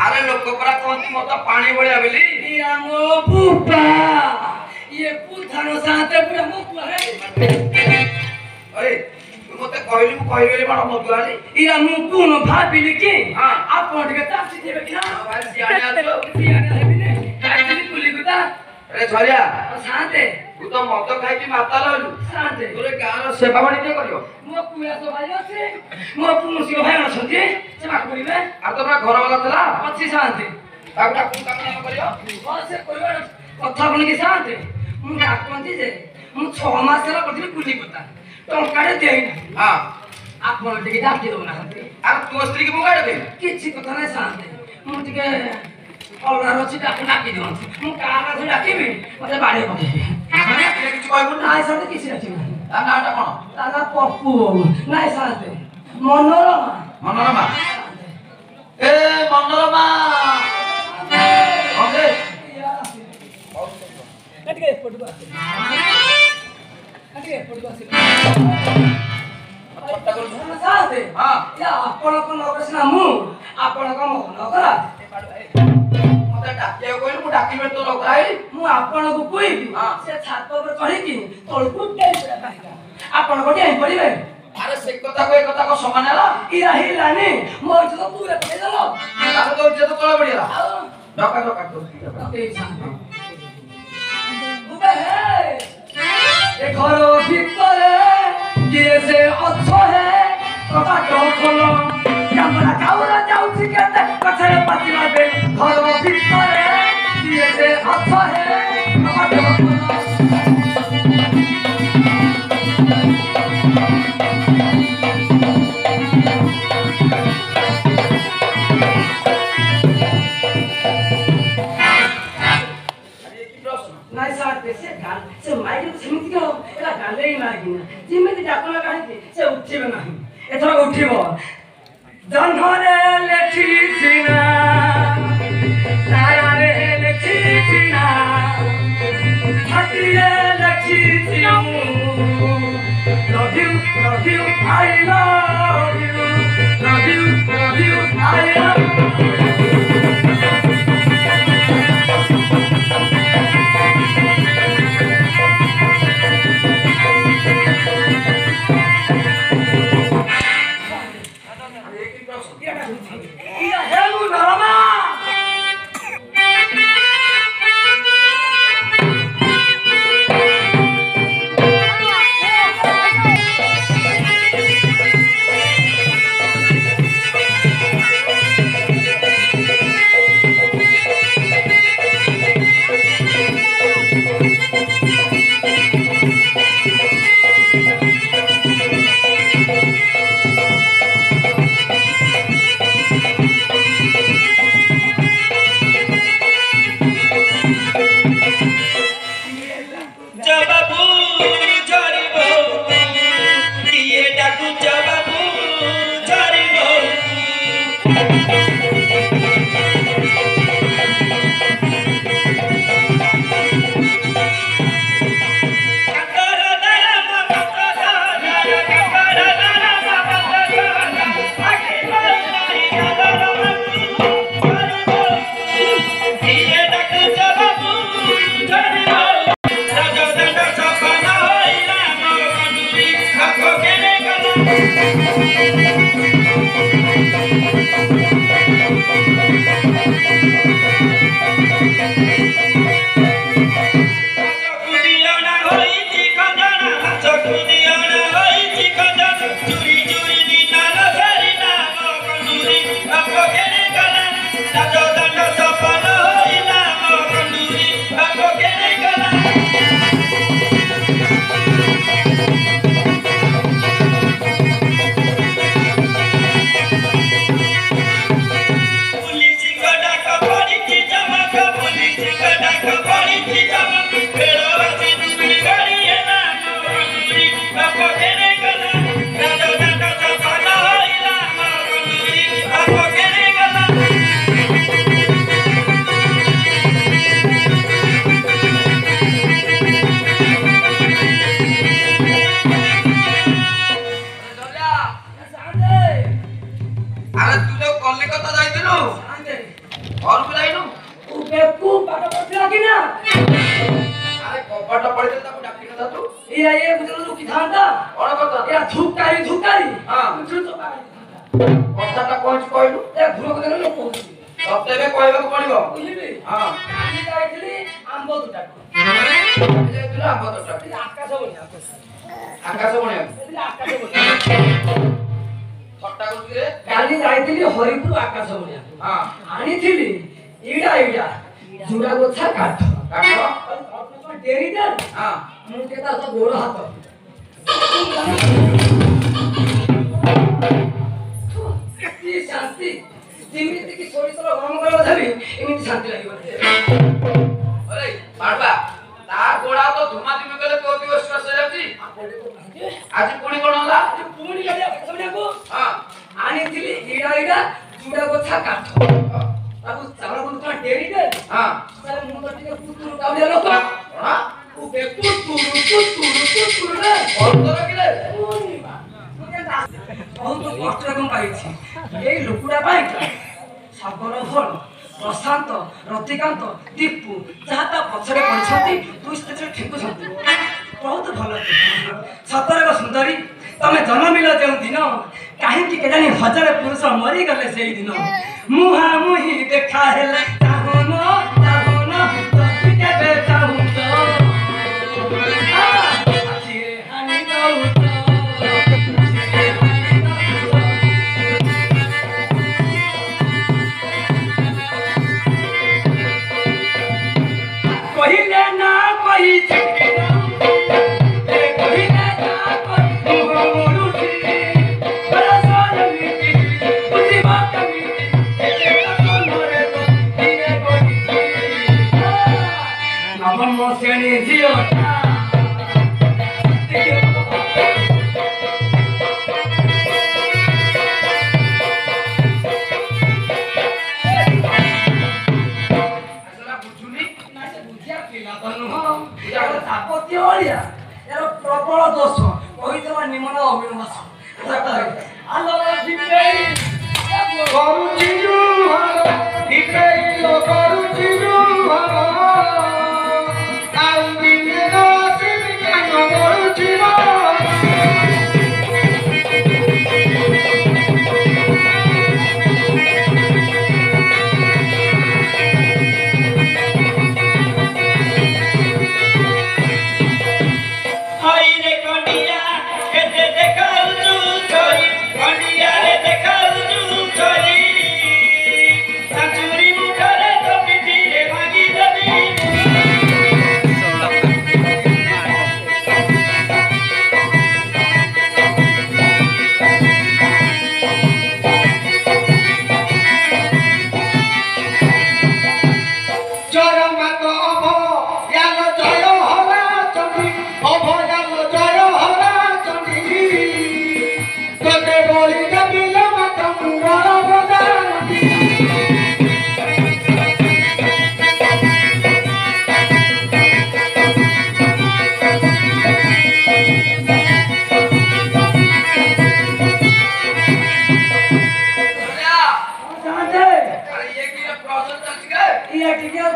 अरे लोक परा कोंती मत पानी बळिया बेली इरामो बुपा ये पुथानो साथे पुरा मुकुआ रे अरे तू मते कहली मु कहि गेली बड मधुआ रे इरामो पुनो भाबिली कि हां आपण के तासी देबे कि ना भाई सियाने आछो सियाने हेबी ने काइली पुली गुता अरे झरिया साथे तू तो मत खाइ कि माता रहलु साथे तोरे गार सेवा बणी के करियो मो पुया तो भाई আছে मो पुनो सियो भाई अछंती सेवा करिवे आ तोरा घर वाला थला अच्छी साथे आगरा कोन काम ना करियो से करिवे कथा कोन के साथे मु डाकंती जे मु 6 मास रा करथि पुली गुता टंकारे देई हां आपण टिके डाकी दो ना आ तू स्त्री के मुगाड़ दे किछि कथा नै साथे मु टिके अलरा रछि डाकी दो मु कारा से डाकीबी मते बाडे पके अरे किछ कहबो ना नाइ साथे किछि राखि ता नाटा कोन तारा पप्पू नाइ साथे मनोरमा मनोरमा ए मनोरमा ओके कटके फोटो कटके फोटो पट्टा कर साथे हां या आपण को नकस ना मु आपण को मन करा मते डाके कोइ मु डाकी बे तो लगाई मु आपण को कोइबी से छात पर चढ़ी कि तळकु टेल पड़ा बाहिरा आपण को टेल पड़िबे अरे से कथा को एक कथा को समान हैला इरा हिलानी मो तो पूरा पड़े दलो तार तो इज्जत तोला बढ़िया डका डका तो उबे हे ए घर ভিতরে কিয়ে से अच्छो है कथा तो खोलो हमरा काउरा जाउछि केते कछरे पातिला बे घर ভিতরে किए से अच्छो है कथा तो खोलो नाइ साथ से गाल से माइक सेमिति को एला गाले ही नाही जेमिति डाकला काहे से उठिबे नाही एथरा उठिबो जन्हरे लेखिसिना तारारे लेखिसिना छातिरे लेखिसिना love you I love you love you I love you Ira helu narama कथाटा कौन कहलु ए भूल को देलो लोक तबे कहबा को पड़िबो बुझिबी हां आनी जाईथली आंब दुटा जे तुला आंब दुटा आकाश बनिया आकाश बनिया एदिला आकाश बनिया फट्टा गुरे काली जाईथली हरिपुर आकाश बनिया हां आनी थिली इडा इडा जुड़ा गोछा काठ काठ डेरी दे हां मु के ता गोड़ हाथ शांति जिमिति की सोई तला गरम करबा धबी एमिति शांति लागिबो अरे बारबा ता गोड़ा तो धुमा दिमे गले तो दिवस से जाती आज पुणी कोन होला पुणी गले समझा को हां आनी थिली इडा इडा जुड़ा गोछा काठ ताबु चावल को तो डेरी दे हां सारे मु तो टिके पुतुर कावले लोक हां उ बे पुतुर रे और तो रखिले पुणी बा बहुत कष्ट रकम पाइछि এই লোকুড়া পাইকা সাগর ফল প্রশান্ত রতিকান্ত দীপু যাহা তা পছরে পড়ছନ୍ତି দুই স্টেজে ঠেকুছନ୍ତି ବହୁତ ଭଲ ସତରକ ସୁନ୍ଦରୀ ତମେ ଜନ୍ମ ମିଳ ଯେଉଁ ଦିନ କାହିଁକି କେଜାଣି ହଜାରେ ପୁରୁଷ ମରିଗଲେ ସେଇ ଦିନ ମୁହାଁମୁହିଁ ଦେଖା ହେଲେ ଚାହୁଁନ ଚାହୁଁନ ତୁ କେବେ ଚାହୁଁଛ ଆଖିରେ ହାନି ଦଉଛ कहिले ना कहि छिकिरा ए कहिले ना कहि मोरुसी बरसाल मिटी बुझी बात मिटी ए तोरे तो दिने गोटी नवन मोसेनी जियोटा आपत्ति ओलिया यार प्रबल दोष कहितला निमन अभिनवास आलो दिपेई करूची जुहार दिपेई लो करूची जुहार आउ दिने रात के न करूची Sanjuri mukhare to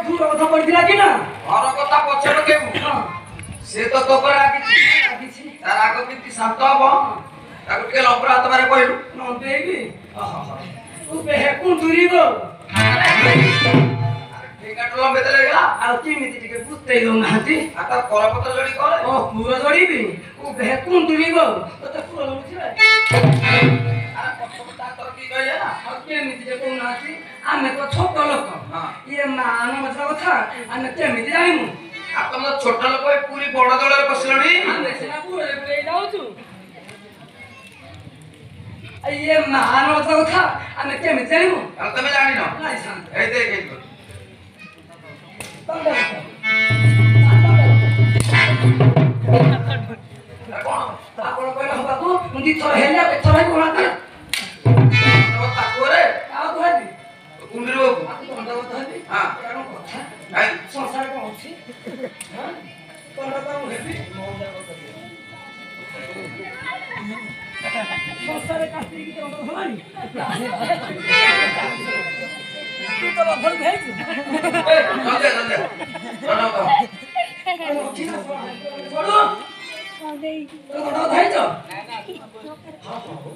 ଦୂର କଥା ପଡ଼ିଥିଲା କି ନା ଘର କଥା ପଛରେ କେବୁ ସେ ତ ତୋ ଉପରେ କିଛି ତାର ଆଗ କେମିତି ଶାନ୍ତ ହବ ତାକୁ ଟିକେ ଲମ୍ବରା ହାତ ମାରେ କହିଲୁ ନ ଦେଇବି ତୁ ବେହେ କୁଣ୍ଡୁରିବ ଠିକାଠୁ ଲମ୍ବେଇ ଦେଲେ ହେଇଗଲା ଆଉ କେମିତି ଟିକେ ବୁତେଇ ଦଉନାହାନ୍ତି ଆଉ ତା କଳପତ୍ର ଯୋଡ଼ି କରେ ଓ ପୁଅ ଯୋଡ଼ିବି ତୁ ବେହେ କୁଣ୍ଡୁରିବ ତତେ ପୁଅ ଲଉଛିବେ ଆରେ ପଛକୁ ତା ତର କି କହିଲେ ନା ଆଉ କେମିତି ଯେ କହୁନାହାନ୍ତି ଆମେ ତ ଛୋଟ ଲୋକ ଇଏ ମାନ ମଜା କଥା ଆମେ କେମିତି ଜାଣିମୁ ଆଉ ତମେ ତ ଛୋଟ ଲୋକ ଏ ପୁରୀ ବଡ଼ ଦଳରେ ବସିଲଣି ଆମେ ସିନା ପୁରରେ ପୁରେଇ ଯାଉଛୁ ଇଏ ମାନ ମଜା କଥା ଆମେ କେମିତି ଜାଣିମୁ ଆଉ ତମେ ଜାଣିନ ନାଇଁ ଶାନ୍ତ ଏଇ ଦେଖ ଏଇ ଦେଖ। ଆପଣ କହିଲେ ହବାକୁ ମୁଁ ଦିଥର ହେଲେ ଏଥର ହେଇ କହୁନାହାନ୍ତି ତାକୁ ରେ ଆଉ କୁହାନ୍ତି କୁଣ୍ଡିରୁ ଦଣ୍ଡବତ ହେବି ହଁ କଣ କଥା କାଇଁ ସଂସାର କଣ ଅଛି ଦଣ୍ଡବତ ମୁଁ ହେବି ସଂସାରରେ କାଟିକି ଦଣ୍ଡବତ ହେଲାନି ତୁ ତ ଲଭର ହେଇଛୁ ଜଲ୍ଦି ଜଲ୍ଦି ଦଣ୍ଡବତ ହେଇଛ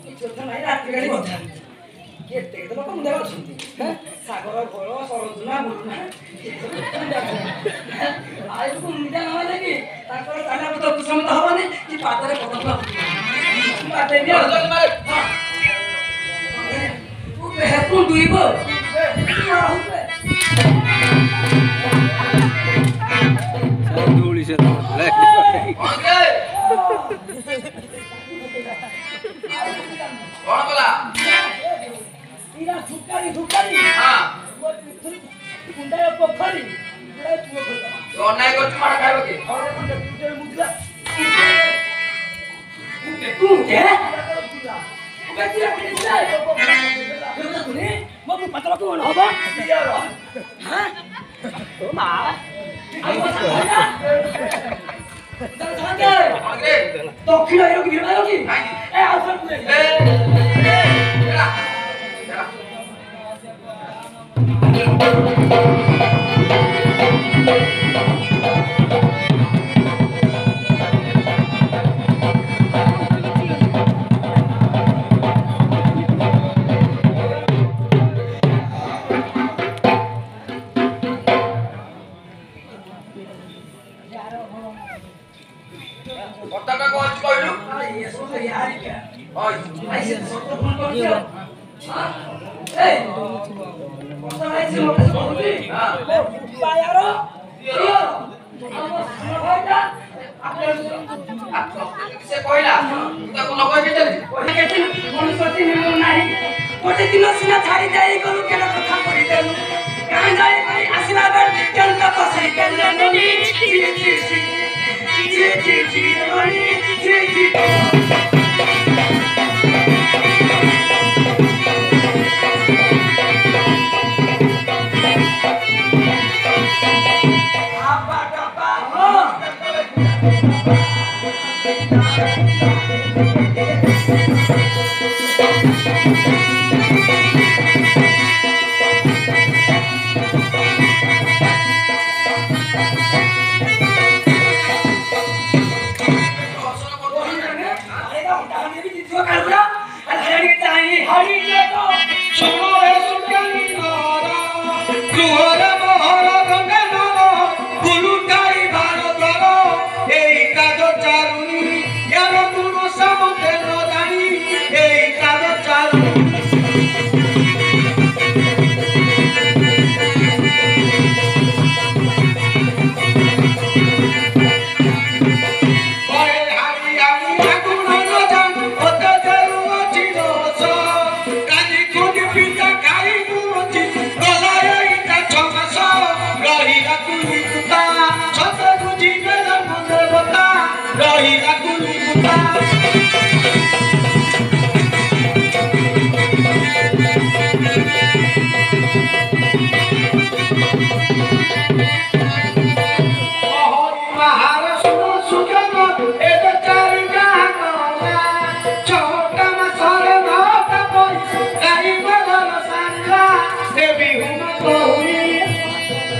କିଛି କଥା ନାହିଁ ରାତି ଗାଡ଼ି କଥା କେତେ କେତେ ଲୋକ ମୁଣ୍ଡରେ ଅଛନ୍ତି ସାଗର ଘୋଳ ସରୋଜନା ବୁଲୁନା ଆୟକୁ ମୁଣ୍ଡା ନ ହେଲେ କି ତାଙ୍କର ଚାଲିଲା ପଥ କୁସମିତ ହବନି କି ପାଦରେ ପଦକ ପାଦେବି ତୁ ବେହେକୁ ଦୁଇବ धूली से କଣ କଲା ଇରା ସୁକାରି ସୁକାରି ହଁ କୁଣ୍ଡାୟ ପୋଖରୀ ପୁରା ପୁଅ ଖୋଜା ଅନ୍ୟାୟ କରୁଛୁ ମାଡ଼ ଖାଇବ କି ଅରେ ଖଣ୍ଡେ କୁଣ୍ଡେ ମୁଦିଲା କୁଣ୍ଡେ ବେତିରା ପିଲା ମୋ ପାତଳ କୋଣ ହବ ଦିଅର ହାଁ ଓ ମା ଦକ୍ଷିଣ ଏରକୁ ଭିଡ଼ କି ଏ ଆଉଥରେ ପୁରେ କଥାଟା କଣ ଅଛି କହିଲୁ ये सो तो यार क्या ଓଇ ऐसे सो तो फोन कर दिया हां ए पता है से मोटे से बोलती हां यारो दियो हम भाईटा ସେ କହିଲା ତୁ ତାକୁ ନ କହିକି ଚାଲି କେତେ ମଣିଷ ଚିହ୍ନିବ ନାହିଁ ଗୋଟେ ଦିନ ସିନା ଛାଡ଼ି ଯାଇ ଗଲୁ କେନ କଥା କରି ଦେଲୁ କାଁ ଯାଇ କରି ଆସିଲା ବେଳେ କେନଟା ବସେଇ ଦେଲୁ G G G G G G G ମଣି ଜି ଜି আপা কাপা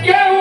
Yeah.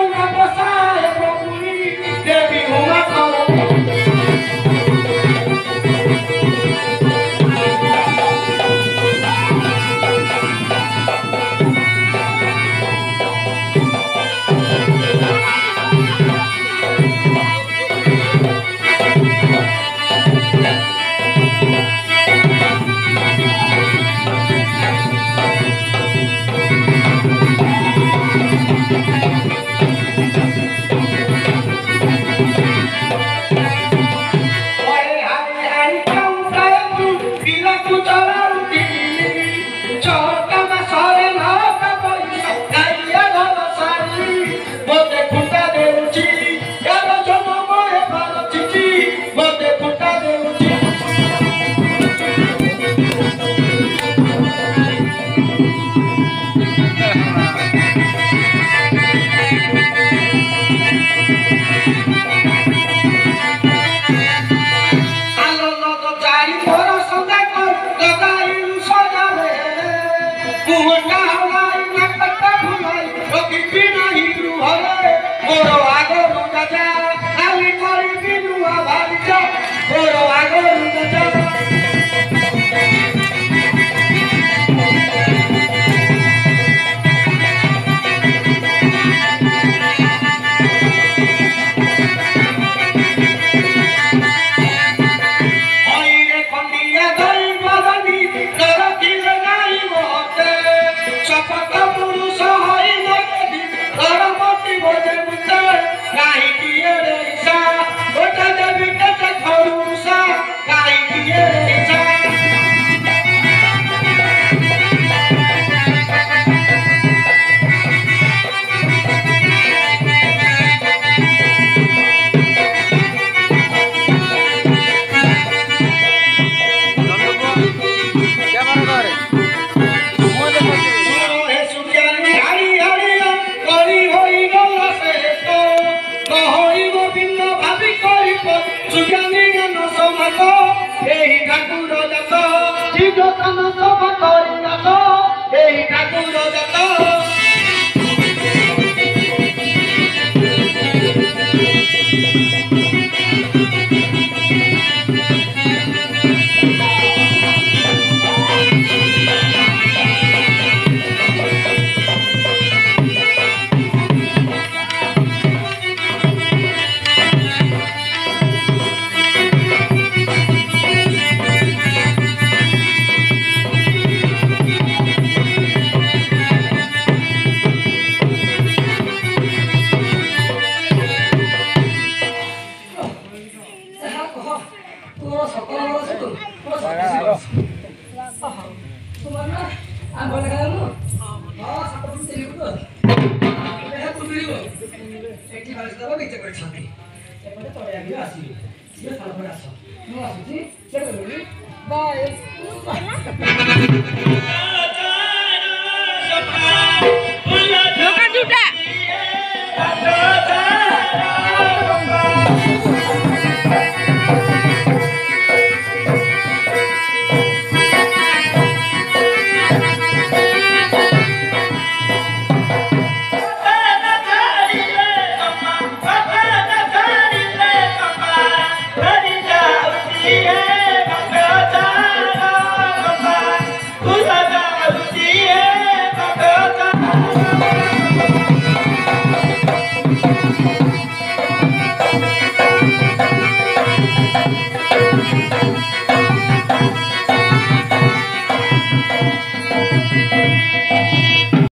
Bye.